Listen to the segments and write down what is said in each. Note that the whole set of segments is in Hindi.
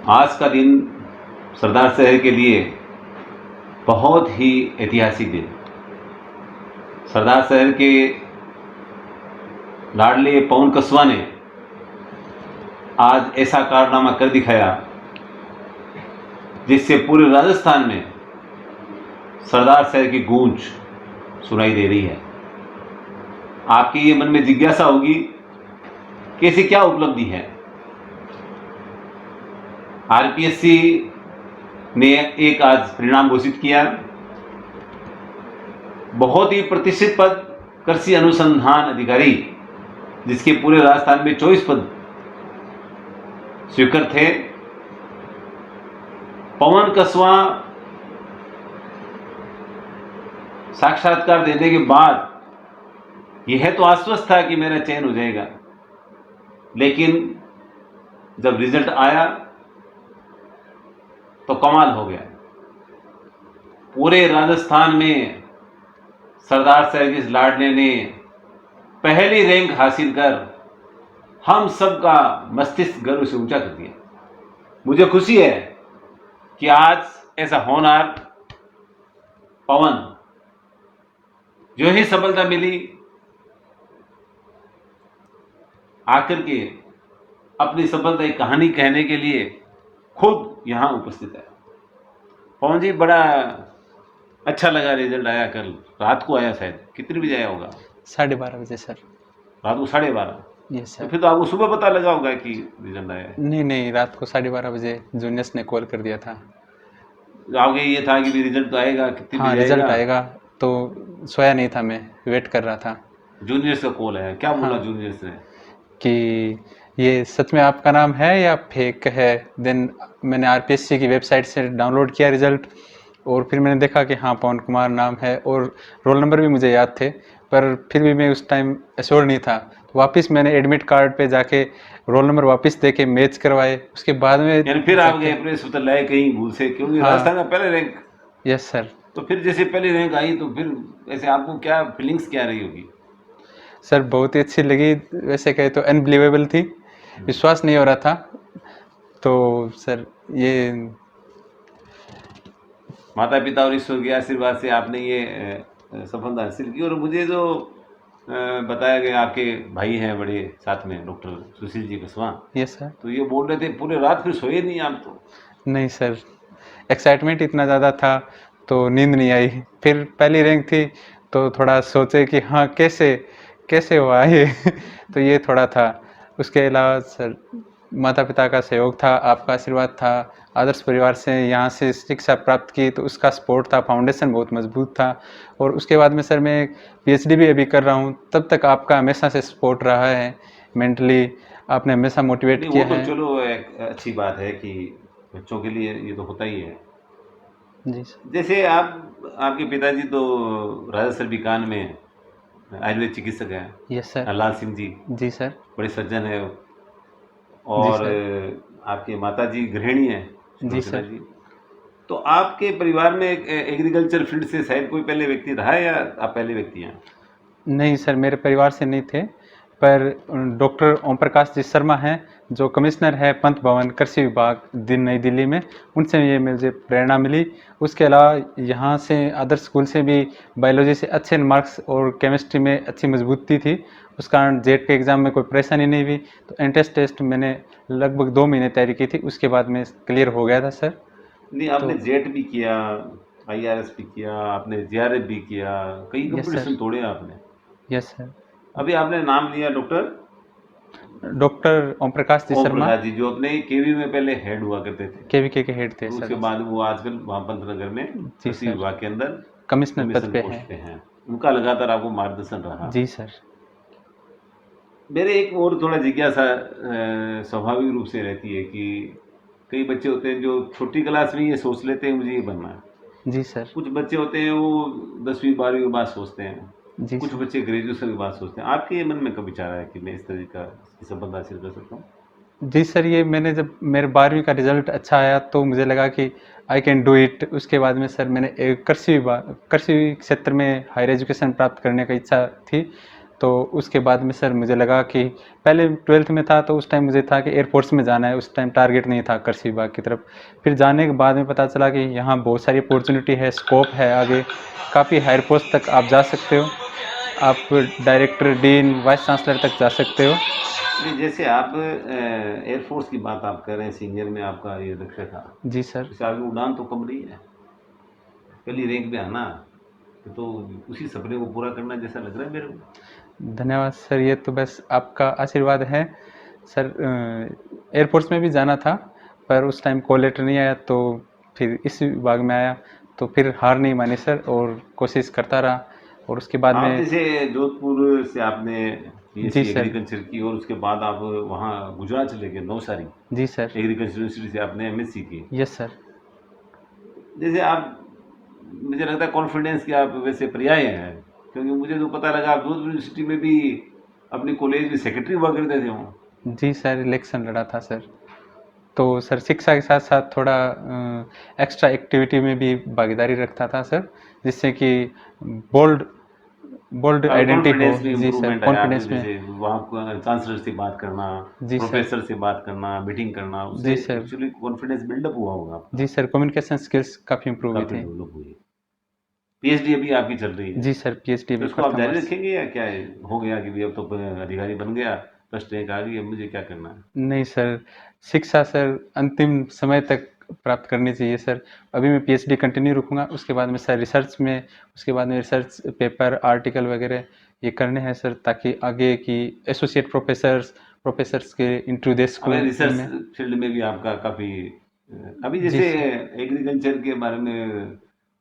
आज का दिन सरदार शहर के लिए बहुत ही ऐतिहासिक दिन। सरदार शहर के लाडले पवन कस्वा ने आज ऐसा कारनामा कर दिखाया जिससे पूरे राजस्थान में सरदार शहर की गूंज सुनाई दे रही है। आपके ये मन में जिज्ञासा होगी कि ऐसी क्या उपलब्धि है। आरपीएससी ने एक आज परिणाम घोषित किया। बहुत ही प्रतिष्ठित पद कृषि अनुसंधान अधिकारी, जिसके पूरे राजस्थान में 24 पद स्वीकृत थे। पवन कस्वा साक्षात्कार देने के बाद यह तो आश्वस्त था कि मेरा चयन हो जाएगा, लेकिन जब रिजल्ट आया तो कमाल हो गया। पूरे राजस्थान में सरदार शहर के इस लाडले ने पहली रैंक हासिल कर हम सब का मस्तिष्क गर्व से ऊंचा कर दिया। मुझे खुशी है कि आज ऐसा होनहार पवन, जो ही सफलता मिली, आकर के अपनी सफलता की कहानी कहने के लिए खुद यहां उपस्थित है। पवन जी, बड़ा अच्छा लगा रिजल्ट आया। कल रात को आया, शायद कितने बजे आया होगा? 12:30 बजे सर। रात को 12:30? यस तो सर। फिर तो आपको सुबह पता लगा होगा कि रिजल्ट आया है। नहीं, रात को 12:30 बजे जूनियर्स ने कॉल कर दिया था। आगे ये था कि रिजल्ट तो आएगा, कितने हाँ, बजे रिजल्ट आएगा। तो सोया नहीं था, मैं वेट कर रहा था। जूनियर्स का कॉल है, क्या बोला हाँ, जूनियर्स ने? कि ये सच में आपका नाम है या फेक है। देन मैंने आरपीएससी की वेबसाइट से डाउनलोड किया रिजल्ट, और फिर मैंने देखा कि हाँ, पवन कुमार नाम है, और रोल नंबर भी मुझे याद थे, पर फिर भी मैं उस टाइम एश्योर नहीं था। तो वापस मैंने एडमिट कार्ड पे जाके रोल नंबर वापस दे के मैच करवाए। उसके बाद में यानी फिर आप गए प्रेस उतर लाए कहीं भूल से, क्योंकि हाँ, राजस्थान का पहले रैंक। Yes sir. तो फिर जैसे पहली रैंक आई तो फिर ऐसे आपको क्या फीलिंग्स क्या रही होगी? सर बहुत ही अच्छी लगी। वैसे कहे तो अनबिलीवेबल थी, विश्वास नहीं हो रहा था। तो सर ये माता पिता और ईश्वर के आशीर्वाद से आपने ये सफलता हासिल की। और मुझे जो बताया गया, आपके भाई हैं बड़े साथ में, doctor Sushil ji Kaswan, yes sir. तो ये बोल रहे थे पूरे रात फिर सोए नहीं आप तो? नहीं सर, एक्साइटमेंट इतना ज़्यादा था तो नींद नहीं आई। फिर पहली रैंक थी तो थोड़ा सोचे कि हाँ, कैसे कैसे हुआ ये तो ये थोड़ा था। उसके अलावा सर माता पिता का सहयोग था, आपका आशीर्वाद था, आदर्श परिवार से यहाँ से शिक्षा प्राप्त की तो उसका सपोर्ट था, फाउंडेशन बहुत मजबूत था। और उसके बाद में सर मैं पीएचडी भी अभी कर रहा हूँ, तब तक आपका हमेशा से सपोर्ट रहा है। मेंटली आपने हमेशा मोटिवेट नहीं, किया वो तो है। चलो एक अच्छी बात है कि बच्चों के लिए ये तो होता ही है। जी सर। जैसे आपके पिताजी तो राजा सर बीकान में आयुर्वेद चिकित्सक हैं, यस सर। लाल सिंह जी, जी सर। बड़े सज्जन है। जी और सर। आपके माता जी गृहिणी हैं, जी सुलोचना सर। जी। तो आपके परिवार में एग्रीकल्चर फील्ड से शायद कोई पहले व्यक्ति रहा है, या आप पहले व्यक्ति हैं? नहीं सर, मेरे परिवार से नहीं थे, पर डॉक्टर ओम प्रकाश जी शर्मा हैं, जो कमिश्नर है पंत भवन कृषि विभाग नई दिल्ली में, उनसे ये मुझे प्रेरणा मिली। उसके अलावा यहाँ से आदर्श स्कूल से भी बायोलॉजी से अच्छे मार्क्स और केमिस्ट्री में अच्छी मजबूती थी, उस कारण जेट के एग्ज़ाम में कोई परेशानी नहीं हुई। तो एंट्रेंस टेस्ट मैंने लगभग 2 महीने तैयारी की थी, उसके बाद में क्लियर हो गया था सर। नहीं, आपने तो जेट भी किया, आईआरएस भी किया, आपने जेआरएफ भी किया, कई यस सर। कंपटीशन तोड़े आपने। Yes sir. अभी आपने नाम लिया डॉक्टर डॉक्टर ओम प्रकाश जी ओम शर्मा, प्रकाश जी, जो अपने केवी में पहले हेड हुआ करते थे। केवीके के हेड थे तो सर। उसके बाद वो आजकल वहाँ पंतनगर में जी कृषि सर, विभाग के अंदर कमिश्नर पद कमीशन पे पोस्ट है। पे हैं। उनका लगातार आपको मार्गदर्शन रहा। जी सर। मेरे एक और थोड़ा जिज्ञासा स्वाभाविक रूप से रहती है कि कई बच्चे होते हैं जो छोटी क्लास में ये सोच लेते हैं मुझे ये बनना है। जी सर। कुछ बच्चे होते हैं वो 10वीं 12वीं के बाद सोचते हैं, जी कुछ सर। बच्चे ग्रेजुएशन के बाद सोचते हैं। आपके ये मन में कब विचार आया कि मैं इस तरह का सफलता हासिल कर सकता हूँ? जी सर, ये मैंने जब मेरे 12वीं का रिजल्ट अच्छा आया तो मुझे लगा कि आई कैन डू इट। उसके बाद में सर मैंने एक कृषि क्षेत्र में हायर एजुकेशन प्राप्त करने की इच्छा थी। तो उसके बाद में सर मुझे लगा कि पहले 12th में था तो उस टाइम मुझे था कि एयरफोर्स में जाना है, उस टाइम टारगेट नहीं था कृषि विभाग की तरफ। फिर जाने के बाद में पता चला कि यहाँ बहुत सारी अपॉर्चुनिटी है, स्कोप है, आगे काफ़ी हायर पोस्ट तक आप जा सकते हो, आप डायरेक्टर, डीन, वाइस चांसलर तक जा सकते हो। नहीं, जैसे आप एयरफोर्स की बात आप कर रहे हैं, सीनियर में आपका ये लक्ष्य था, जी सर। जैसे आगे उड़ान तो कम रही है, पहली रैंक पे आना, तो उसी सपने को पूरा करना जैसा लग रहा है मेरे को। धन्यवाद सर, ये तो बस आपका आशीर्वाद है सर। एयरफोर्स में भी जाना था पर उस टाइम कॉल लेटर नहीं आया, तो फिर इस विभाग में आया, तो फिर हार नहीं मानी सर और कोशिश करता रहा। और उसके बाद आप में जैसे जोधपुर से आपने जी बीएससी सर। एग्रीकल्चर की और उसके बाद आप वहाँ गुजरात चले गए, नवसारी जी सर। एग्रीकल्चर यूनिवर्सिटी से आपने एमएससी की। Yes sir. जैसे आप, मुझे लगता है कॉन्फिडेंस के आप वैसे पर्याय हैं, क्योंकि मुझे तो पता लगा आप जोधपुर यूनिवर्सिटी में भी अपने कॉलेज में सेक्रेटरी हुआ करते थे वहाँ। जी सर, इलेक्शन लड़ा था सर। तो सर शिक्षा के साथ साथ थोड़ा एक्स्ट्रा एक्टिविटी में भी भागीदारी रखता था सर, जिससे कि बोल्ड बोल्ड आइडेंटिटी हो। कॉन्फिडेंस में जी सर, इम्प्रूवमेंट आया आपके, कॉन्फिडेंस में। जैसे वहाँ चांसलर से बात करना, जी सर। प्रोफेसर से बात करना, मीटिंग करना, उससे जी सर। एक्चुअली कॉन्फिडेंस बिल्डअप हुआ होगा जी आपका, सर, कम्युनिकेशन स्किल्स काफ़ी इम्प्रूव हुई काफ़ी थी। डेवलप हुई। पीएचडी अभी आपकी चल रही है, जी सर, पीएचडी तो भी इसको आप प्रथम जारी वर्ष। रखेंगे या क्या है? हो गया कि भी अब तो अधिकारी बन गया, फर्स्ट रैंक आ गई, अब मुझे क्या करना है? नहीं सर, शिक्षा सर अंतिम समय तक प्राप्त करनी चाहिए सर। अभी मैं पीएचडी कंटिन्यू रखूँगा, उसके बाद में सर रिसर्च में, उसके बाद में रिसर्च पेपर, आर्टिकल वगैरह ये करने हैं सर, ताकि आगे की एसोसिएट प्रोफेसर्स के इंटरव्यू दे अब सकूँ रिसर्च उनमें। फील्ड में भी आपका काफ़ी, अभी जी जैसे सर। एग्रीकल्चर के बारे में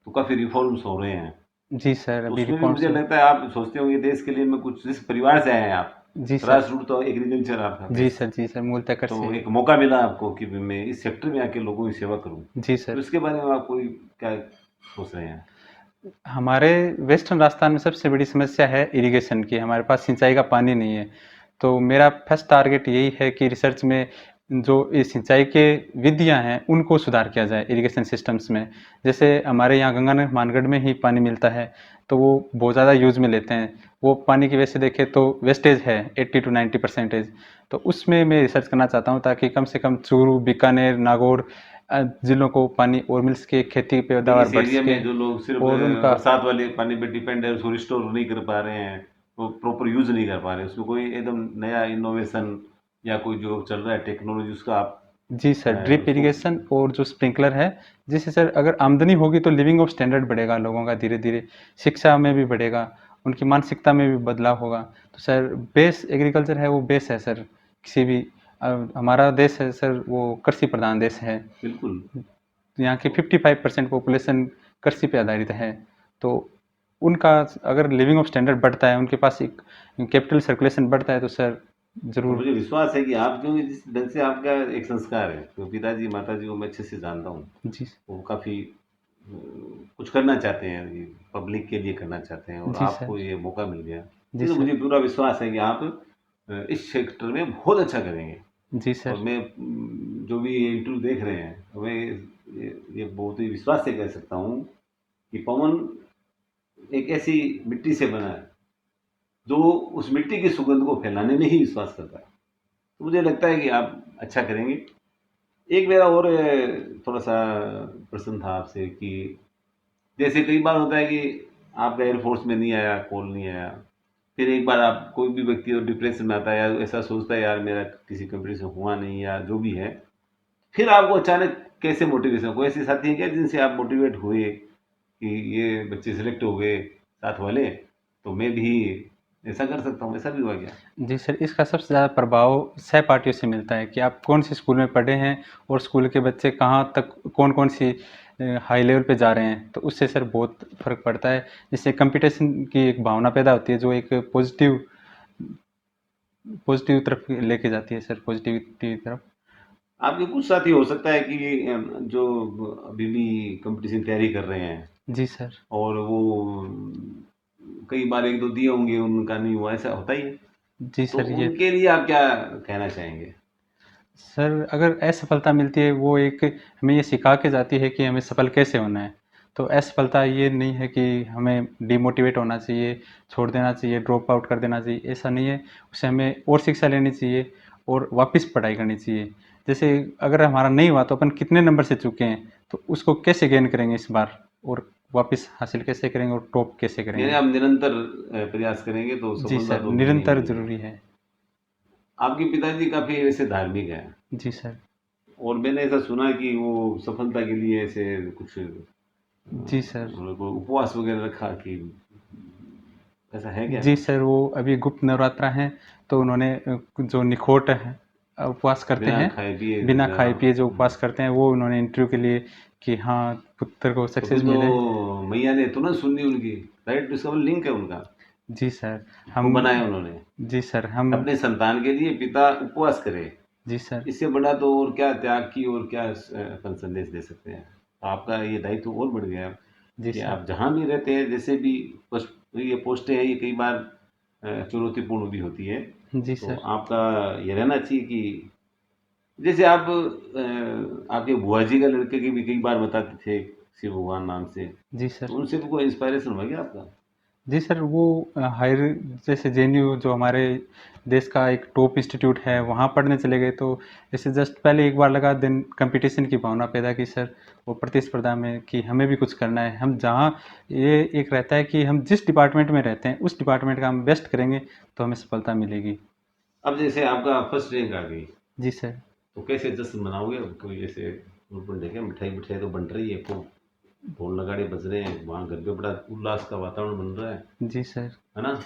तो काफ़ी रिफॉर्म्स हो रहे हैं, जी सर, तो अभी उसमें भी रिफॉर्म्स मुझे हो। लगता है आप सोचते होंगे देश के लिए मैं कुछ, जिस परिवार से आए हैं आप, जी सर। ग्रास रूट तो एग्रीकल्चर आपका जी बेस, सर। जी सर, मूलतः कर से तो है। एक मौका मिला आपको कि मैं इस सेक्टर में आके लोगों की सेवा करूं, जी तो सर। इसके बारे में आप कोई क्या सोच रहे हैं? हमारे वेस्टर्न राजस्थान में सबसे बड़ी समस्या है इरिगेशन की, हमारे पास सिंचाई का पानी नहीं है। तो मेरा फर्स्ट टारगेट यही है कि रिसर्च में जो ये सिंचाई के विधियां हैं उनको सुधार किया जाए इरिगेशन सिस्टम्स में। जैसे हमारे यहाँ गंगानगर मानगढ़ में ही पानी मिलता है, तो वो बहुत ज़्यादा यूज़ में लेते हैं। वो पानी की वजह से देखें तो वेस्टेज है 80 to 90%। तो उसमें मैं रिसर्च करना चाहता हूँ ताकि कम से कम चूरू, बीकानेर, नागौर जिलों को पानी और मिल सके, खेती की अभी पैदावार इस बढ़ एरिया सके। में जो लोग सिर्फ और उनका बरसात वाले पानी पे डिपेंड है, उसको रिस्टोर नहीं कर पा रहे हैं, वो प्रॉपर यूज नहीं कर पा रहे, उसमें कोई एकदम नया इनोवेशन या कोई जो चल रहा है टेक्नोलॉजी, उसका आप जी सर, ड्रिप उसको। इरिगेशन और जो स्प्रिंकलर है, जिससे सर अगर आमदनी होगी तो लिविंग ऑफ स्टैंडर्ड बढ़ेगा लोगों का धीरे धीरे, शिक्षा में भी बढ़ेगा, उनकी मानसिकता में भी बदलाव होगा। तो सर बेस एग्रीकल्चर है, वो बेस है सर किसी भी हमारा देश है सर, वो कृषि प्रधान देश है। बिल्कुल। यहाँ की तो 55% पॉपुलेशन कृषि पे आधारित है। तो उनका अगर लिविंग ऑफ स्टैंडर्ड बढ़ता है, उनके पास एक कैपिटल सर्कुलेशन बढ़ता है, तो सर और ज़रूर। मुझे विश्वास है कि आप, क्योंकि जिस ढंग से आपका एक संस्कार है, तो पिताजी माताजी को मैं अच्छे से जानता हूँ, जी। वो काफ़ी कुछ करना चाहते हैं, पब्लिक के लिए करना चाहते हैं, और जी सर। आपको ये मौका मिल गया, जी ये तो सर। मुझे पूरा विश्वास है कि आप इस सेक्टर में बहुत अच्छा करेंगे। जी और सर। मैं जो भी ये इंटरव्यू देख रहे हैं, तो मैं ये बहुत ही विश्वास से कह सकता हूँ कि पवन एक ऐसी मिट्टी से बना है जो उस मिट्टी की सुगंध को फैलाने में ही विश्वास करता है, तो मुझे लगता है कि आप अच्छा करेंगे। एक मेरा और थोड़ा सा प्रश्न था आपसे कि जैसे कई बार होता है कि आपका एयरफोर्स में नहीं आया, कॉल नहीं आया, फिर एक बार आप, कोई भी व्यक्ति डिप्रेशन में आता है या ऐसा सोचता है यार मेरा किसी कंपटीशन हुआ नहीं या जो भी है, फिर आपको अचानक कैसे मोटिवेशन, कोई ऐसे साथी हैं क्या जिनसे आप मोटिवेट हुए कि ये बच्चे सिलेक्ट हो गए साथ वाले, तो मैं भी ऐसा कर सकता हूँ, ऐसा भी हुआ क्या? जी सर, इसका सबसे ज़्यादा प्रभाव सहपाठियों से मिलता है कि आप कौन से स्कूल में पढ़े हैं और स्कूल के बच्चे कहाँ तक कौन कौन सी हाई लेवल पे जा रहे हैं, तो उससे सर बहुत फ़र्क पड़ता है। जिससे कंपटीशन की एक भावना पैदा होती है जो एक पॉजिटिव पॉजिटिव तरफ लेके जाती है सर, पॉजिटिविटी की तरफ। आपके कुछ साथी हो सकता है कि जो अभी भी कंपटीशन तैयारी कर रहे हैं, जी सर। और वो कई बार एक दो दिए होंगे, उनका नहीं हुआ, ऐसा होता ही है, जी तो सर। ये उनके लिए आप क्या कहना चाहेंगे? सर अगर असफलता मिलती है वो एक हमें ये सिखा के जाती है कि हमें सफल कैसे होना है। तो असफलता ये नहीं है कि हमें डिमोटिवेट होना चाहिए, छोड़ देना चाहिए, ड्रॉप आउट कर देना चाहिए, ऐसा नहीं है। उससे हमें और शिक्षा लेनी चाहिए और वापस पढ़ाई करनी चाहिए। जैसे अगर हमारा नहीं हुआ तो अपन कितने नंबर से चुके हैं, तो उसको कैसे गेन करेंगे इस बार, और वापस हासिल कैसे करेंगे और टॉप कैसे यानी करेंगे। आप निरंतर प्रयास करेंगे तो जी सफलता सर, तो मिलेगी निरंतर मिलेगी। ज़रूरी है। आपके पिताजी काफी वैसे धार्मिक हैं, जी सर। और मैंने ऐसा सुना कि वो सफलता के लिए ऐसे कुछ जी सर। उन्होंने कोई उपवास वगैरह रखा कि ऐसा है क्या? जी सर, वो अभी गुप्त नवरात्रा हैं, तो उन्होंने जो निखोट है उपवास करते बिना हैं, खाए पिए बिना खाए पिए जो हम्म। उपवास करते हैं, वो उन्होंने इंटरव्यू के लिए कि हाँ, पुत्र को तो फिर सक्सेस तो मिले। मैया ने तुरंत सुननी उनकी, राइट? इसका लिंक है उनका, जी सर। वो हम बनाया उन्होंने। जी सर, हम अपने संतान के लिए पिता उपवास करे, जी सर। इससे बड़ा तो और क्या त्याग की और क्या अपन संदेश दे सकते हैं। तो आपका ये दायित्व और बढ़ गया जी कि सर। आप जहाँ भी रहते हैं, जैसे भी ये पोस्टें हैं, ये कई बार चुनौतीपूर्ण भी होती है। जी तो सर। आपका ये रहना चाहिए कि जैसे आप आपके बुआ जी का लड़के की भी कई बार बताते थे शिव भगवान नाम से, जी तो सर। उनसे भी कोई इंस्पायरेशन हुआ क्या आपका? जी सर, वो हायर जैसे जेएनयू जो हमारे देश का एक टॉप इंस्टीट्यूट है, वहाँ पढ़ने चले गए, तो जैसे जस्ट पहले एक बार लगा, देन कंपटीशन की भावना पैदा की सर, वो प्रतिस्पर्धा में कि हमें भी कुछ करना है। हम जहाँ ये एक रहता है कि हम जिस डिपार्टमेंट में रहते हैं उस डिपार्टमेंट का हम बेस्ट करेंगे तो हमें सफलता मिलेगी। अब जैसे आपका फर्स्ट रैंक आ गई, जी सर। तो कैसे जश्न मनाओगे? अब कोई जैसे उनको देखे मिठाई मिठाई तो बन रही है, खूब ढोल नगाड़े बज रहे हैं, वहाँ घर पे बड़ा उल्लास का वातावरण बन रहा जी सर। है ना?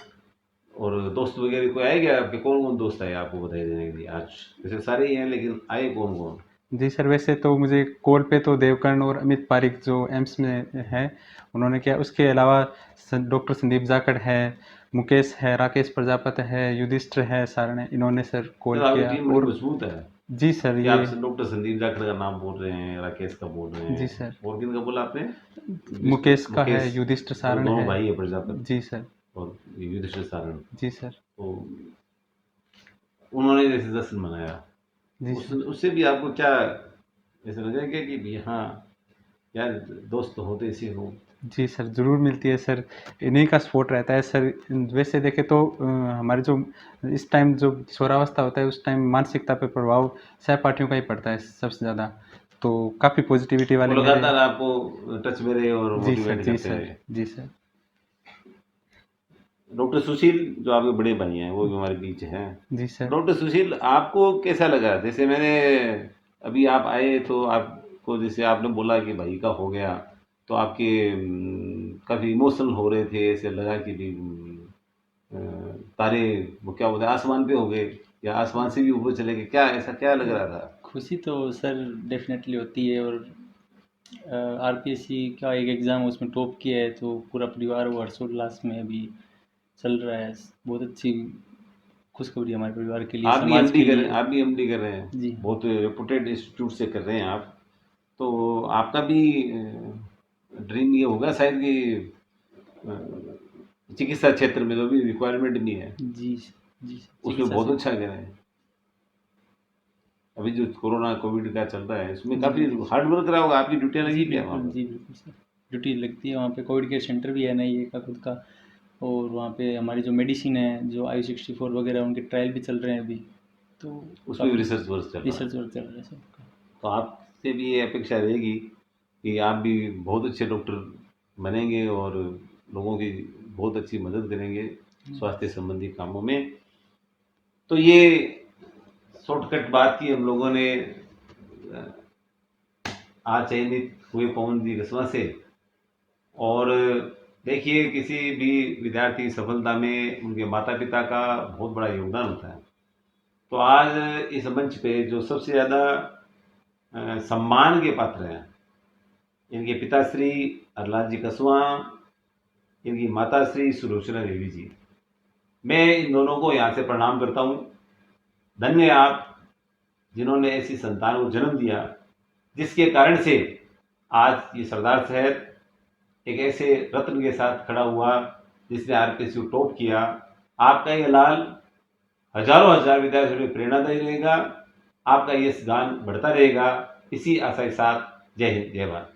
और दोस्त वगैरह कोई आए क्या आपके? कौन कौन दोस्त आए आपको बधाई देने के लिए आज? वैसे सारे ही हैं, लेकिन आए कौन कौन? जी सर, वैसे तो मुझे कॉल पे तो देवकर्ण और अमित पारिक जो एम्स में है उन्होंने किया। उसके अलावा डॉक्टर संदीप जाखड़ है, मुकेश है, राकेश प्रजापति है, युधिष्ठिर है, सर ने इन्होंने सर कॉल तो आपकी किया। टीम बड़ी और मजबूत है जी सर, कि ये आप डॉक्टर संदीप जाखड़ का नाम बोल रहे हैं, राकेश का बोल रहे जी हैं, सर, और किन का बोला आपने? मुकेश का है, मुकेश, युधिष्ठिर वो सारण दोनों है। भाई है प्रजापति जी सर। और युधिष्ठिर सारण। जी सर। तो उन्होंने जैसे जश्न मनाया, जी उस सर। उससे भी आपको क्या ऐसा लगा क्या कि भी हाँ यार, दोस्त तो होते इसी हो? जी सर, ज़रूर मिलती है सर, इन्हीं का सपोर्ट रहता है सर। वैसे देखें तो हमारे जो इस टाइम जो किशोरावस्था होता है उस टाइम मानसिकता पे प्रभाव सहपाठियों का ही पड़ता है सबसे ज़्यादा। तो काफ़ी पॉजिटिविटी वो वाले मेरे। लगातार आपको टच में रहे और जी सर। मोटिवेट जी करते सर। रहे। जी सर। डॉक्टर सुशील जो आपके बड़े भाई हैं, वो भी हमारे बीच हैं। जी सर। डॉक्टर सुशील, आपको कैसा लगा? जैसे मैंने अभी आप आए तो आपको जैसे आपने बोला कि भाई का हो गया, तो आपके काफ़ी इमोशनल हो रहे थे, ऐसे लगा कि भी अ, तारे वो क्या बोलते हैं आसमान पे हो गए, या आसमान से भी ऊपर चले गए, क्या ऐसा क्या लग रहा था? खुशी तो सर डेफिनेटली होती है। और आरपीएससी का एक एग्ज़ाम उसमें टॉप किया है, तो पूरा परिवार वो हर्षोल्लास में अभी चल रहा है। बहुत अच्छी खुशखबरी है हमारे परिवार के लिए, समाज के लिए। आप भी एमडी कर रहे हैं, जी। बहुत रेपुटेड इंस्टीट्यूट से कर रहे हैं आप। तो आपका भी ड्रीम ये होगा शायद कि चिकित्सा क्षेत्र में जो भी रिक्वायरमेंट भी है जी। जी। उसमें चिकित्सा बहुत से। अच्छा कर रहे हैं। अभी जो कोरोना कोविड का चल रहा है, इसमें जी काफ़ी बिल्कुल। हार्ड वर्क रहा होगा, आपकी ड्यूटियाँ जी लगी क्या वहाँ बिल्कुल। पर? जी बिल्कुल सर, ड्यूटी लगती है वहाँ पे। कोविड केयर सेंटर भी है ना ये का खुद का। और वहाँ पे हमारी जो मेडिसिन है, जो I-64 वगैरह, उनके ट्रायल भी चल रहे हैं अभी। तो उसमें भी काफ़ी रिसर्च वर्क चल रहा है। रिसर्च वर्क चल रहा है सबका। तो आपसे भी ये अपेक्षा रहेगी कि आप भी बहुत अच्छे डॉक्टर बनेंगे और लोगों की बहुत अच्छी मदद करेंगे स्वास्थ्य संबंधी कामों में। तो ये शॉर्टकट बात की हम लोगों ने आज चयनित हुए पवन जी रसवा से। और देखिए, किसी भी विद्यार्थी की सफलता में उनके माता पिता का बहुत बड़ा योगदान होता है। तो आज इस मंच पे जो सबसे ज़्यादा सम्मान के पात्र हैं, इनके पिताश्री अरलाल जी कसवा, इनकी माताश्री सुलोचना देवी जी, मैं इन दोनों को यहाँ से प्रणाम करता हूँ। धन्य आप, जिन्होंने ऐसी संतान को जन्म दिया जिसके कारण से आज ये सरदार शहर एक ऐसे रत्न के साथ खड़ा हुआ जिसने आरपीएससी को टॉप किया। आपका ये लाल हजारों हजार विद्यार्थियों में प्रेरणादायी रहेगा। आपका यश गान बढ़ता रहेगा। इसी आशा के साथ जय हिंद, जय भारत।